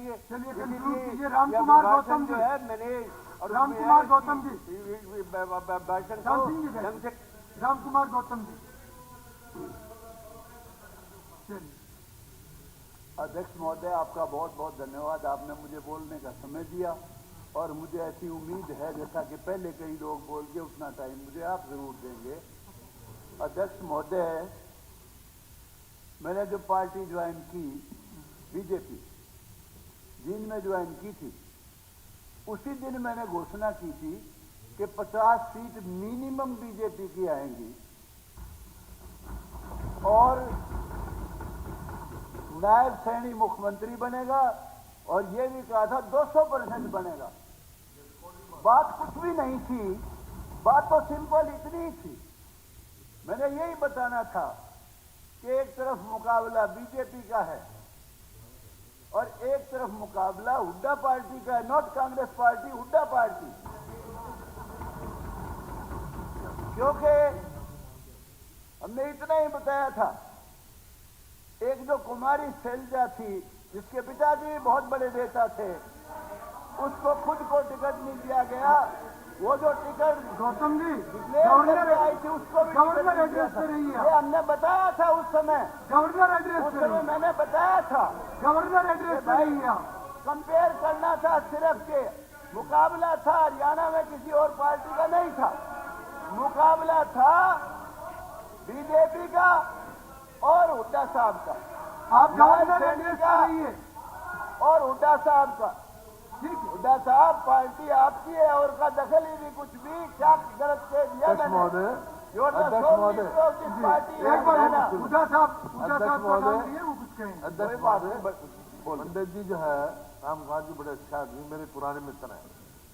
चाहिए। चलिए रामकुमार गौतम जो है मैंने रामकुमार गौतम जी भाषण को ढंग से रामकुमार गौतम जी चलिए। अध्यक्ष महोदय, आपका बहुत बहुत धन्यवाद। आपने मुझे बोलने का समय दिया और मुझे ऐसी उम्मीद है जैसा कि पहले कई लोग बोल के उतना टाइम मुझे आप जरूर देंगे। अध्यक्ष महोदय, मैंने जो पार्टी ज्वाइन की बीजेपी जिन में ज्वाइन की थी, उसी दिन मैंने घोषणा की थी कि 50 सीट मिनिमम बीजेपी की आएंगी और नायब सैनी मुख्यमंत्री बनेगा और यह भी कहा था 200% बनेगा। बात कुछ भी नहीं थी, बात तो सिंपल इतनी ही थी। मैंने यही बताना था कि एक तरफ मुकाबला बीजेपी का है और एक तरफ मुकाबला हुड्डा पार्टी का है, not Congress party, Hooda party. क्योंकि हमने इतना ही बताया था, एक जो कुमारी शैलजा थी जिसके पिताजी भी बहुत बड़े नेता थे, उसको खुद को टिकट नहीं दिया गया। वो जो टिकट गौतम जी गवर्नर आई थी उसको भी गवर्नर एड्रेस पे रही है। ये हमने बताया था उस समय, गवर्नर एड्रेस उस पे समय मैंने बताया था गवर्नर एड्रेस पे रही है। कंपेयर करना था सिर्फ के मुकाबला था हरियाणा में किसी और पार्टी का नहीं था, मुकाबला था बीजेपी का और हुड्डा साहब का। आप गवर्नर एड्रेस पे रही है और हुड्डा साहब का। ठीक है। हुड्डा साहब पार्टी आपकी है और का दखल ही भी कुछ भी क्या गलत कह दिया मैंने। पार्टी एक बार हुड्डा साहब का नाम लिए वो कुछ कहेंगे। अध्यक्ष महोदय, पंडित जी जो है रामकांत जी बड़े अच्छा आदमी, मेरे पुराने मित्र हैं,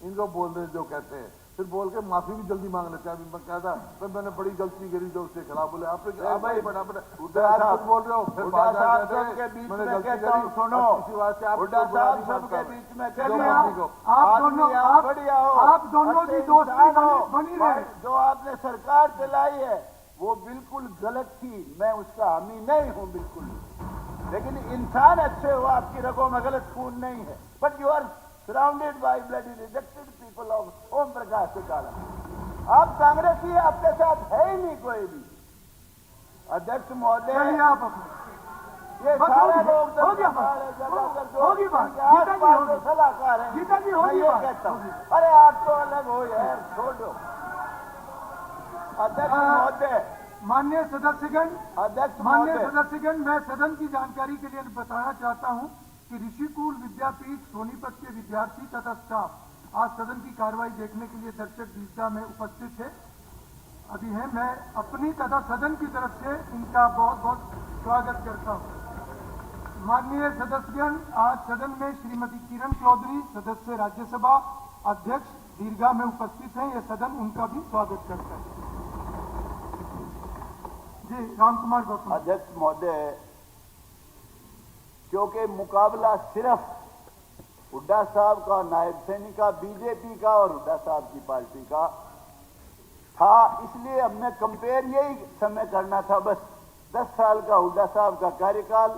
इनको बोल रहे जो कहते हैं फिर बोल के माफी भी जल्दी मांग लेते हैं। मैं कहता तो मैंने बड़ी गलती करी जो उसके खिलाफ बोले आपने बोल रहे हो फिर के बीच में आप दोनों की दोस्ती बनी रहे। जो आपने सरकार चलाई है वो बिल्कुल गलत थी, मैं उसका हामी नहीं हूं बिल्कुल, लेकिन इंसान अच्छे हो, आपकी रगों में गलत खून नहीं है। But you are surrounded by bloody rejected people of Om Prakash Chautala. आप कांग्रेसी, आपके साथ है ही नहीं कोई भी। अध्यक्ष महोदय, ये सारे लोग सलाहकार हैं, मैं ये कहता हूँ अरे आप तो अलग हो यार, छोड़ो। अध्यक्ष महोदय, माननीय सदस्यगण, मैं सदन की जानकारी के लिए बताना चाहता हूं कि ऋषिकुल विद्यापीठ सोनीपत के विद्यार्थी तथा स्टाफ आज सदन की कार्रवाई देखने के लिए दर्शक दीर्घा में उपस्थित थे, अभी हैं। मैं अपनी तथा सदन की तरफ से इनका बहुत बहुत स्वागत करता हूं। माननीय सदस्यगण, आज सदन में श्रीमती किरण चौधरी सदस्य राज्यसभा अध्यक्ष दीर्घा में उपस्थित हैं। यह सदन उनका भी स्वागत करता है। जी रामकुमार गौतम। अध्यक्ष महोदय, क्योंकि मुकाबला सिर्फ हुड्डा साहब का, नायब सैनी का, बीजेपी का और हुड्डा साहब की पार्टी का था, इसलिए हमने कंपेयर यही समय करना था बस। 10 साल का हुड्डा साहब का कार्यकाल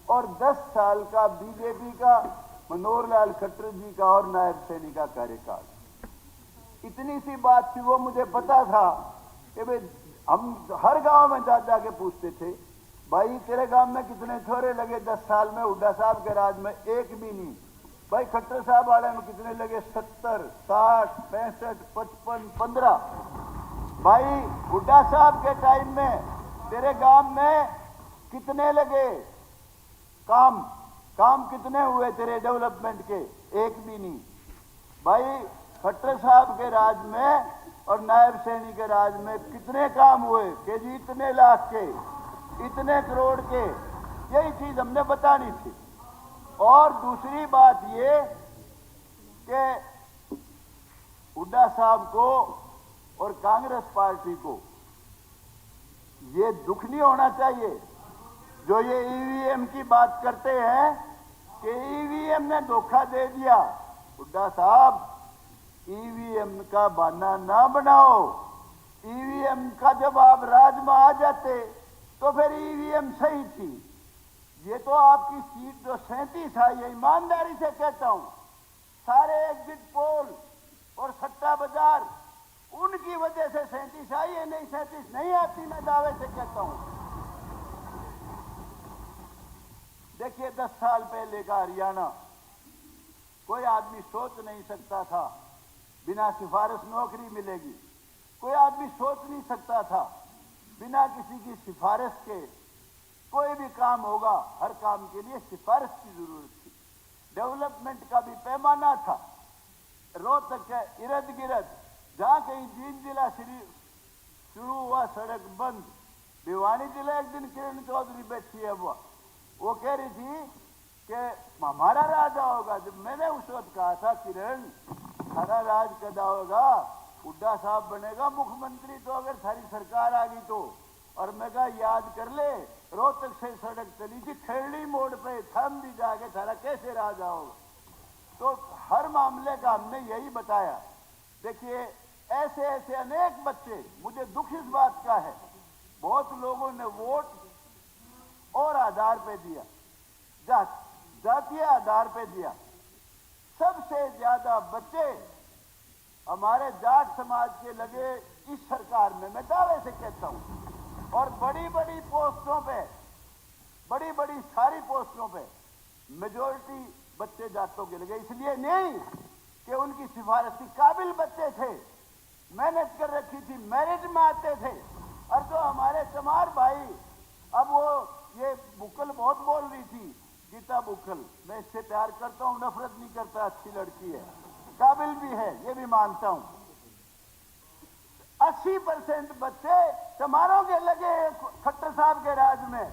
और 10 साल का बीजेपी का, मनोहर लाल खट्टर जी का और नायब सैनी का कार्यकाल। इतनी सी बात थी, वो मुझे पता था कि भाई हम हर गांव में जा जाके पूछते थे, भाई तेरे गांव में कितने छोरे लगे 10 साल में हुड्डा साहब के राज में? एक भी नहीं। भाई खट्टर साहब वाले में कितने लगे? 70, 60, 65, 55, 15। भाई हुड्डा साहब के टाइम में तेरे गांव में कितने लगे? काम कितने हुए तेरे डेवलपमेंट के? एक भी नहीं। भाई खट्टर साहब के राज में और नायब सैनी के राज में कितने काम हुए कि जी इतने लाख के, इतने करोड़ के? यही चीज हमने बतानी थी। और दूसरी बात ये कि हुड्डा साहब को और कांग्रेस पार्टी को ये दुख नहीं होना चाहिए जो ये ईवीएम की बात करते हैं कि ईवीएम ने धोखा दे दिया। हुड्डा साहब, ईवीएम का बहाना ना बनाओ। ईवीएम का जब आप राज में आ जाते तो फिर ईवीएम सही थी। ये तो आपकी सीट जो 37 है, ये ईमानदारी से कहता हूं, सारे एग्जिट पोल और सट्टा बाजार उनकी वजह से 37 आई है, नहीं 37 नहीं आती, मैं दावे से कहता हूं। देखिए 10 साल पहले का हरियाणा, कोई आदमी सोच नहीं सकता था बिना सिफारिश नौकरी मिलेगी, कोई आदमी सोच नहीं सकता था बिना किसी की सिफारिश के कोई भी काम होगा। हर काम के लिए सिफारिश की जरूरत थी। डेवलपमेंट का भी पैमाना था। रोहतक के इर्द गिर्द जहां कहीं जींद जिला शुरू हुआ सड़क बंद, भिवानी जिला एक दिन किरण चौधरी बैठी है, वो कह रही थी कि हमारा राज होगा। जब मैंने उस वक्त कहा था किरण हमारा राज कदा होगा, हुड्डा साहब बनेगा मुख्यमंत्री तो अगर सारी सरकार आ गई तो। और मैं कहा याद कर ले, रोहतक से सड़क चली थी खेड़ी मोड़ पे, थम भी जाके थारा कैसे राज होगा। तो हर मामले का हमने यही बताया। देखिए ऐसे ऐसे अनेक बच्चे, मुझे दुख इस बात का है बहुत लोगों ने वोट और आधार पे दिया, जातीय आधार पे दिया। सबसे ज्यादा बच्चे हमारे जाट समाज के लगे इस सरकार में, मैं दावे से कहता हूं। और बड़ी बड़ी पोस्टों पे, बड़ी बड़ी सारी पोस्टों पे मेजोरिटी बच्चे जाटों के लगे। इसलिए नहीं कि उनकी सिफारिश थी, काबिल बच्चे थे, मेहनत कर रखी थी, मेरिट में आते थे। और जो हमारे चमार भाई, अब वो ये बुकल बहुत बोल रही थी, गीता बुकल, मैं इससे प्यार करता हूं, नफरत नहीं करता, अच्छी लड़की है, काबिल भी है, ये भी मानता हूं। 80% बच्चे चमारों के लगे खट्टर साहब के राज में।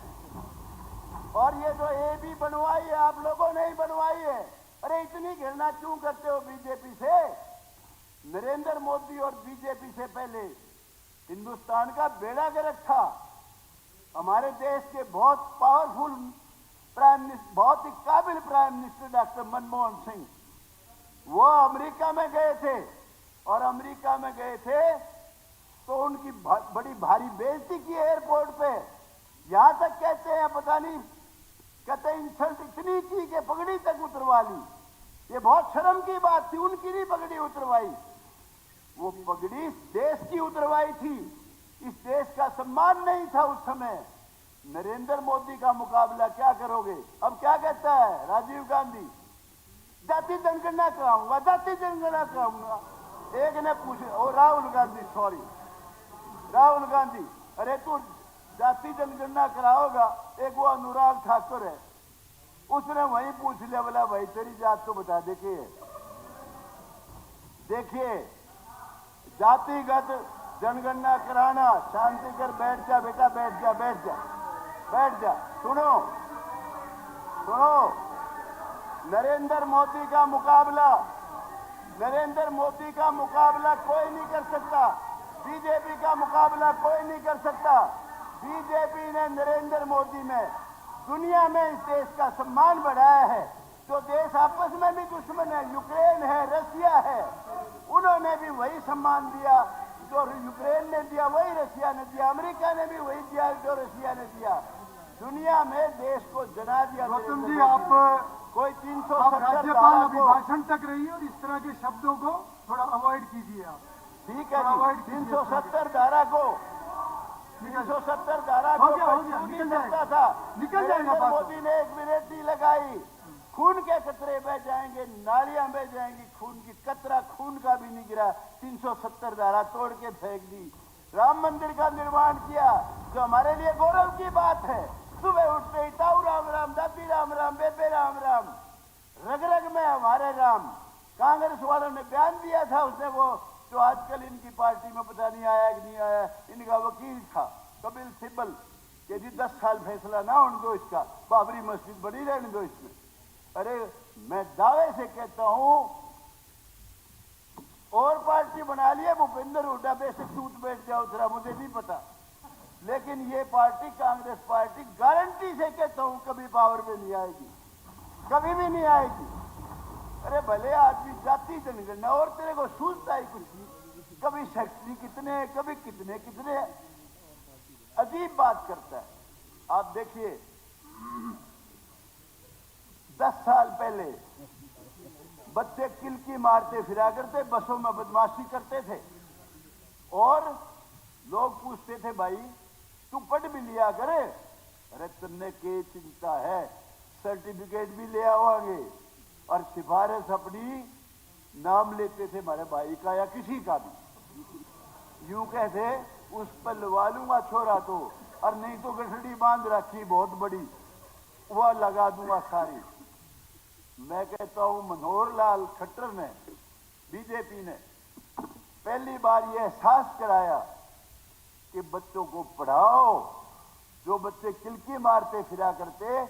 और ये जो ए भी बनवाई है आप लोगों ने ही बनवाई है। अरे इतनी घृणा क्यों करते हो बीजेपी से? नरेंद्र मोदी और बीजेपी से पहले हिंदुस्तान का बेड़ा गर्क था। हमारे देश के बहुत पावरफुल प्राइम मिनिस्टर, बहुत ही काबिल prime minister doctor Manmohan Singh, वो अमेरिका में गए थे। और अमेरिका में गए थे तो उनकी बड़ी भारी बेइज्जती की एयरपोर्ट पे। यहां तक कहते हैं, पता नहीं, कहते इंसल्ट इतनी की कि पगड़ी तक उतरवा ली। ये बहुत शर्म की बात थी, उनकी नहीं पगड़ी उतरवाई, वो पगड़ी देश की उतरवाई थी। इस देश का सम्मान नहीं था उस समय। नरेंद्र मोदी का मुकाबला क्या करोगे? अब क्या कहता है राजीव गांधी, जाति जनगणना कराऊंगा, जाति जनगणना कराऊंगा। एक ने पूछा, और राहुल गांधी, सॉरी राहुल गांधी, अरे तू जाति जनगणना कराओगा? एक वो अनुराग ठाकुर है, उसने वही पूछ लिया, बोला भाई तेरी जात तो बता दे के। देखिए जातिगत जनगणना कराना, शांति कर, बैठ जा बेटा, बैठ जा, बैठ जा, बैठ जा। सुनो सुनो, नरेंद्र मोदी का मुकाबला, नरेंद्र मोदी का मुकाबला कोई नहीं कर सकता, बीजेपी का मुकाबला कोई नहीं कर सकता। बीजेपी ने नरेंद्र मोदी में दुनिया में इस देश का सम्मान बढ़ाया है। जो देश आपस में भी दुश्मन है, यूक्रेन है, रशिया है, उन्होंने भी वही सम्मान दिया जो यूक्रेन ने दिया, वही रशिया ने दिया, अमेरिका ने भी वही दिया जो रशिया ने दिया। दुनिया में देश को जना दिया। गौतम जी, आप कोई 370 राज्यपाल अभिभाषण तक रही है और इस तरह के शब्दों को थोड़ा अवॉइड कीजिए आप। ठीक है जी, 370 धारा को, 370 धारा को निकल सकता था, निकल जाएगा। मोदी ने 1 मिनट नहीं लगाई, खून के कतरे बह जाएंगे, नालियां बह जाएंगी, खून की कतरा खून का भी नहीं गिरा। 370 धारा तोड़ के फेंक दी। राम मंदिर का निर्माण किया, जो हमारे लिए गौरव की बात है। सुबह उठते ही ताऊ राम राम, दादी राम राम, बेबे राम राम, रग रग में हमारे राम। कांग्रेस वालों ने बयान दिया था, उसने वो जो आजकल इनकी पार्टी में पता नहीं आया कि नहीं आया, इनका वकील था कपिल सिब्बल, कि जी 10 साल फैसला ना होने दो इसका, बाबरी मस्जिद बनी रहने दो इसमें। अरे मैं दावे से कहता हूं, और पार्टी बना लिया भूपेंद्र हुड्डा, बेशक टूट बैठ जाओ जरा, मुझे नहीं पता, लेकिन ये पार्टी, कांग्रेस पार्टी, गारंटी से कहता हूं कभी पावर में नहीं आएगी, कभी भी नहीं आएगी। अरे भले आदमी जाति जनगणना, और तेरे को सूझता ही कुछ नहीं, कभी सेक्रेटरी कितने, कभी कितने कितने, अजीब बात करता है। आप देखिए साल पहले बच्चे किलकी मारते फिरा करते, बसों में बदमाशी करते थे और लोग पूछते थे भाई तू पढ़ भी लिया करे, अरे तुमने के चिंता है, सर्टिफिकेट भी ले आवांगे। और सिफारिश अपनी नाम लेते थे हमारे भाई का या किसी का भी, यूं कहते उस पर लगा लूंगा छोरा तो, और नहीं तो गठड़ी बांध रखी बहुत बड़ी, वह लगा दूंगा सारी। मैं कहता हूं मनोहर लाल खट्टर ने, बीजेपी ने पहली बार यह एहसास कराया कि बच्चों को पढ़ाओ। जो बच्चे किलकी मारते फिरा करते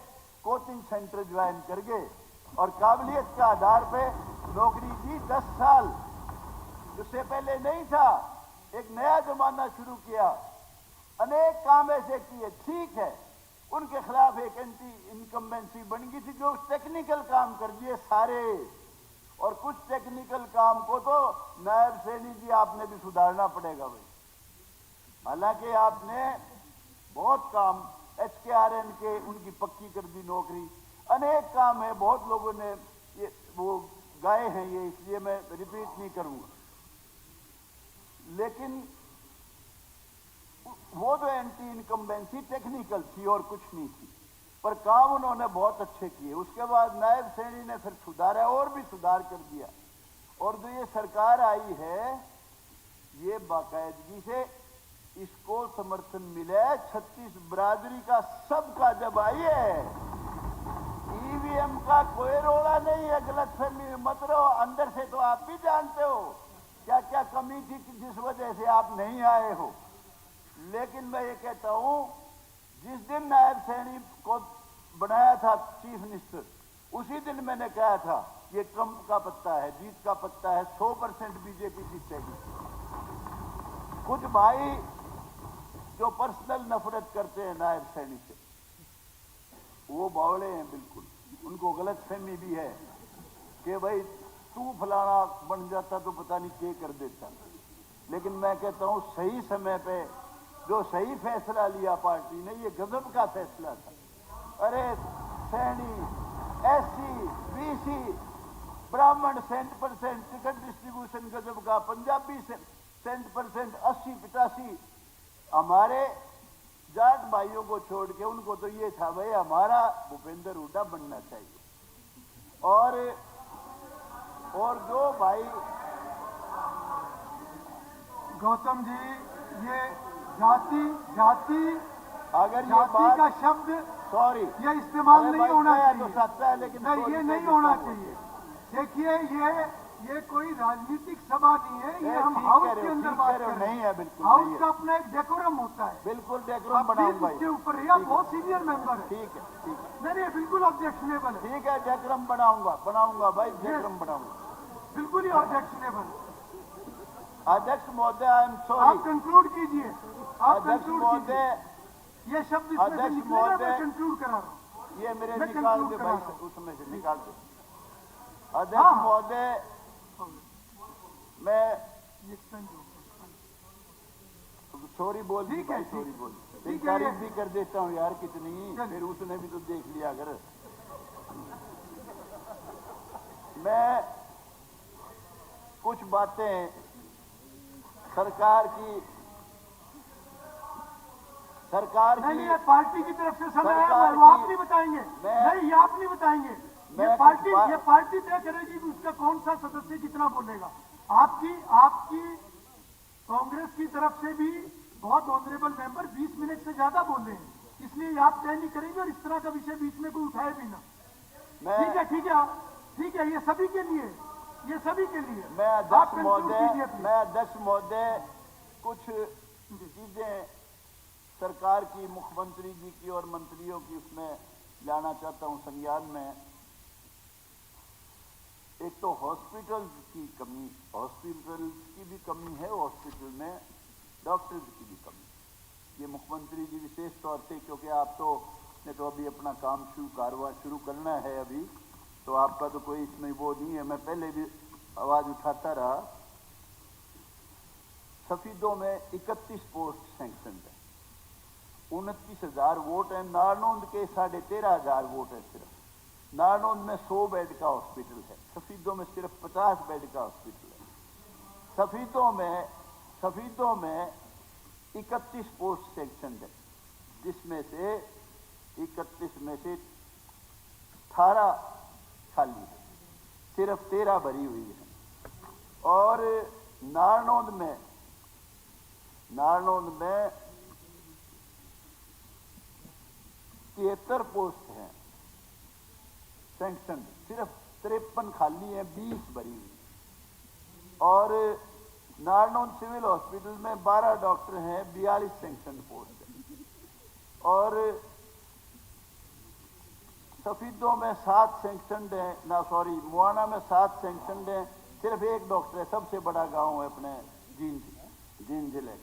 कोचिंग सेंटर ज्वाइन कर गए और काबिलियत के आधार पे नौकरी दी 10 साल, उससे पहले नहीं था। एक नया जमाना शुरू किया, अनेक काम ऐसे किए। ठीक है, उनके खिलाफ एक एंटी इनकम्बेंसी बन गई थी जो टेक्निकल काम कर दिए सारे, और कुछ टेक्निकल काम को तो नायब सैनी जी आपने भी सुधारना पड़ेगा भाई। हालांकि आपने बहुत काम HKRN के उनकी पक्की कर दी नौकरी, अनेक काम है, बहुत लोगों ने ये वो गाए हैं ये, इसलिए मैं रिपीट नहीं करूंगा। लेकिन वो जो एंटी इनकम्बेंसी टेक्निकल थी और कुछ नहीं थी, पर काम उन्होंने बहुत अच्छे किए। उसके बाद नायब सैनी ने फिर सुधारा और भी सुधार कर दिया, और जो ये सरकार आई है ये बाकायदगी से इसको समर्थन मिला है 36 बरादरी का, सबका। जब आई है EVM का कोई रोड़ा नहीं है, गलतफहमी में मत रहो। अंदर से तो आप भी जानते हो क्या क्या कमी थी जिस वजह से आप नहीं आए हो। लेकिन मैं ये कहता हूं, जिस दिन नायब सैनी को बनाया था चीफ मिनिस्टर, उसी दिन मैंने कहा था ये ट्रंप का पत्ता है, जीत का पत्ता है, 100% बीजेपी जीतेगी। कुछ भाई जो पर्सनल नफरत करते हैं नायब सैनी से, वो बावले हैं बिल्कुल। उनको गलतफहमी भी है कि भाई तू फलाना बन जाता तो पता नहीं क्या कर देता। लेकिन मैं कहता हूं सही समय पे जो सही फैसला लिया पार्टी ने, ये गजब का फैसला था। अरे सैनी, SC, BC, ब्राह्मण 100% टिकट डिस्ट्रीब्यूशन गजब का, पंजाबी 100% 80-85, हमारे जाट भाइयों को छोड़ के उनको तो ये था भाई हमारा भूपेंद्र हुड्डा बनना चाहिए। और जो भाई गौतम जी, ये जाति अगर ये जाति बात का शब्द सॉरी ये इस्तेमाल नहीं होना तो चाहिए, सत्ता है, लेकिन नहीं ये नहीं होना चाहिए। देखिए ये कोई राजनीतिक सभा नहीं है, ये हम हाउस के अंदर बात कर रहे नहीं हैं। है, बिल्कुल हाउस नहीं का है। अपना एक डेकोरम होता है, बिल्कुल डेकोरम आप बनाऊंगा। उसके ऊपर या बहुत सीनियर मेंबर है। ठीक है, ठीक है, नहीं बिल्कुल ऑब्जेक्शनेबल है, ठीक है, डेकोरम बनाऊंगा भाई, डेकोरम बनाऊंगा, बिल्कुल ही ऑब्जेक्शनेबल है। अध्यक्ष महोदय आई एम सॉरी। आप कंक्लूड कीजिए, आप अध्यक्ष कंक्लूड महोदय, कीजिए। ये शब्द इसमें से अध्यक्ष निकलेगा, मैं महोदय, कंक्लूड करा रहा हूँ। ये मेरे मैं निकाल conclude दे करा भाई, रहा हूँ। उसमें से निकाल दे। अध्यक्ष हाँ। महोदय, मैं सॉरी बोल दी ठीक है, भाई, सॉरी बोल दी। ठीक है, तारीफ ये- भी कर देता हूँ यार कितनी, चलिए। फिर उसने भी तो देख लिया। अगर मैं कुछ बातें सरकार की नहीं, ये पार्टी की तरफ से समय है, सरकार वो आप की- नहीं बताएंगे। मैं- नहीं, ये आप नहीं बताएंगे। मैं ये कुछ पार्टी तय करेगी कि उसका कौन सा सदस्य कितना बोलेगा। आपकी कांग्रेस की तरफ से भी बहुत ऑनरेबल मेंबर 20 मिनट से ज्यादा बोल रहे हैं, इसलिए आप तय नहीं करेंगे और इस तरह का विषय बीच में कोई उठाए भी ना। ठीक है, ये सभी के लिए, ये सभी के लिए। मैं आप अध्यक्ष conclude कीजिए, महोदय, please। मैं अध्यक्ष महोदय कुछ चीजें सरकार की, मुख्यमंत्री जी की और मंत्रियों की उसमें लाना चाहता हूं संज्ञान में। एक तो हॉस्पिटल्स की कमी, हॉस्पिटल्स की भी कमी है, हॉस्पिटल में डॉक्टर्स की भी कमी। ये मुख्यमंत्री जी विशेष तौर से, क्योंकि आप तो ने तो अभी अपना काम कारवा शुरू करना है अभी, तो आपका तो कोई इसमें वो नहीं है। मैं पहले भी आवाज उठाता रहा। सफीदों में 31 पोस्ट सैंक्शन है, 29,000 वोट है। नारनौंद के 13,500 वोट है सिर्फ। नारनौंद में 100 बेड का हॉस्पिटल है, सफीदों में सिर्फ 50 बेड का हॉस्पिटल है। सफीदों में 31 पोस्ट सेक्शन है, जिसमें से 31 में से 18 खाली है, सिर्फ 13 भरी हुई है। और नारनौंद में 73 पोस्ट हैं सैंक्शन, सिर्फ 53 खाली है, 20 भरी हुई। और नारनौंद सिविल हॉस्पिटल में 12 डॉक्टर हैं, 42 सैंक्शन पोस्ट है। और सफीदों में 7 सैंक्शन है, मुआना में 7 सैंक्शन है, सिर्फ 1 डॉक्टर है, सबसे बड़ा गांव है अपने जींद जिले।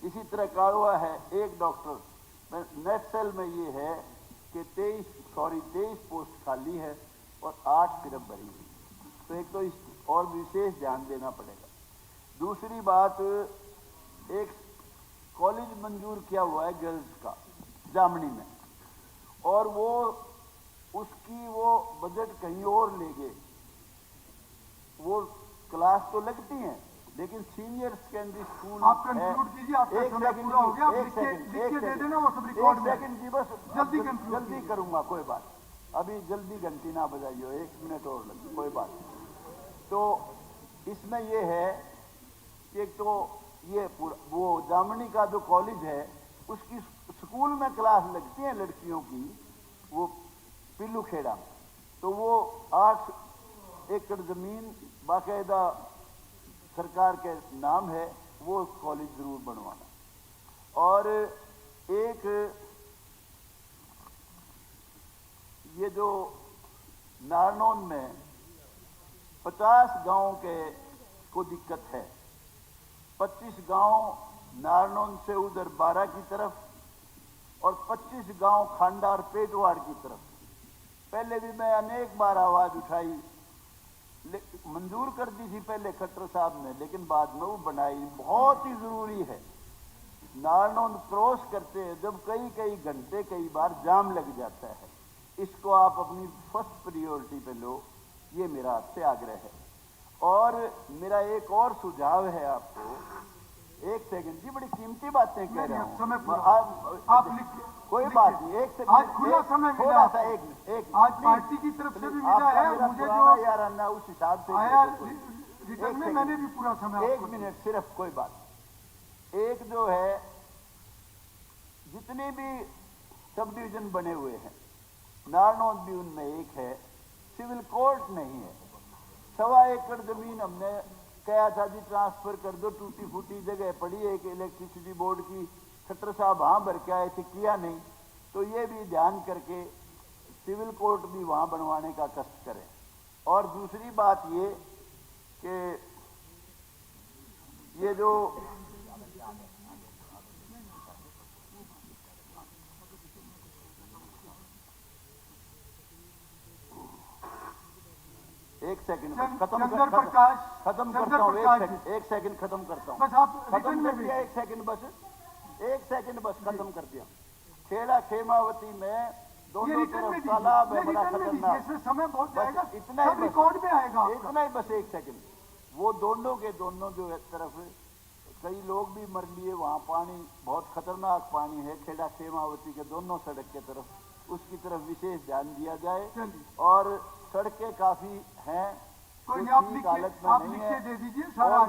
इसी तरह काड़वा है, 1 डॉक्टर। नेटसेल में ये है कि 23 पोस्ट खाली है और 8 सिर्फ भरी हुई। तो एक तो इस और विशेष ध्यान देना पड़ेगा। दूसरी बात, एक कॉलेज मंजूर किया हुआ है गर्ल्स का जामनी में, और उसकी बजट कहीं और ले गए। वो क्लास तो लगती हैं, लेकिन सीनियर सेकेंडरी स्कूल आप कंक्लूड कीजिए, आपका समय पूरा हो गया। लिख के दे देना, वो सब रिकॉर्ड में। 1 सेकंड जी, बस जल्दी करूंगा, कोई बात। अभी जल्दी घंटी ना बजाइयो, 1 मिनट और लगे, कोई बात। तो इसमें ये है कि एक तो ये पूरा वो जामनी का जो कॉलेज है, उसकी स्कूल में क्लास लगती है लड़कियों की, वो पिल्लू खेड़ा। तो वो 8 एकड़ जमीन बाकायदा सरकार के नाम है, वो कॉलेज जरूर बनवाना। और एक ये जो नारनौंद में 50 गांव को दिक्कत है, 25 गांव नारनौंद से उधर 12 की तरफ और 25 गांव खांडा और पेटवाड़ की तरफ। पहले भी मैं अनेक बार आवाज उठाई, मंजूर कर दी थी पहले खट्टर साहब ने, लेकिन बाद में वो बनाई। बहुत ही जरूरी है। नारनौंद क्रॉस करते हैं जब कई घंटे कई बार जाम लग जाता है, इसको आप अपनी फर्स्ट प्रायोरिटी पे लो, ये मेरा आपसे आग्रह है। और मेरा एक और सुझाव है आपको। 1 सेकंड जी, बड़ी कीमती बातें कह रहा हूँ, आप लिख, कोई बात नहीं। 1 सेकंड, आज खुला समय मिला, थोड़ा सा एक आज पार्टी की तरफ से भी मिला है, मुझे जो यार अन्ना उस हिसाब से आया रिटर्न में, मैंने भी पूरा समय। 1 मिनट सिर्फ, कोई बात। एक जो है, जितने भी सब डिवीजन बने हुए हैं, नारनौंद भी उनमें एक है, सिविल कोर्ट नहीं है। 1.25 एकड़ जमीन हमने कहा था जी ट्रांसफर कर दो, टूटी फूटी जगह पड़ी है एक इलेक्ट्रिसिटी बोर्ड की, खट्टर साहब वहां भर के आए थे, किया नहीं। तो ये भी ध्यान करके सिविल कोर्ट भी वहां बनवाने का कष्ट करें। और दूसरी बात ये कि ये जो एक सेकंड खत्म करता हूँ, 1 सेकंड खत्म करता हूँ, बस आप खत्म कर दिया, 1 सेकंड बस खत्म कर दिया। खेड़ा खेमावती में दोनों तरफ तालाब है, बड़ा खतरनाक, समय बहुत जाएगा, इतना ही रिकॉर्ड में आएगा, इतना ही बस 1 सेकंड। वो दोनों के दोनों जो है तरफ कई लोग भी मर लिए, वहाँ पानी बहुत खतरनाक पानी है, खेड़ा खेमावती के दोनों सड़क के तरफ, उसकी तरफ विशेष ध्यान दिया जाए। और सड़कें काफी हैं, कोई आप लिख के दे दीजिए, सारा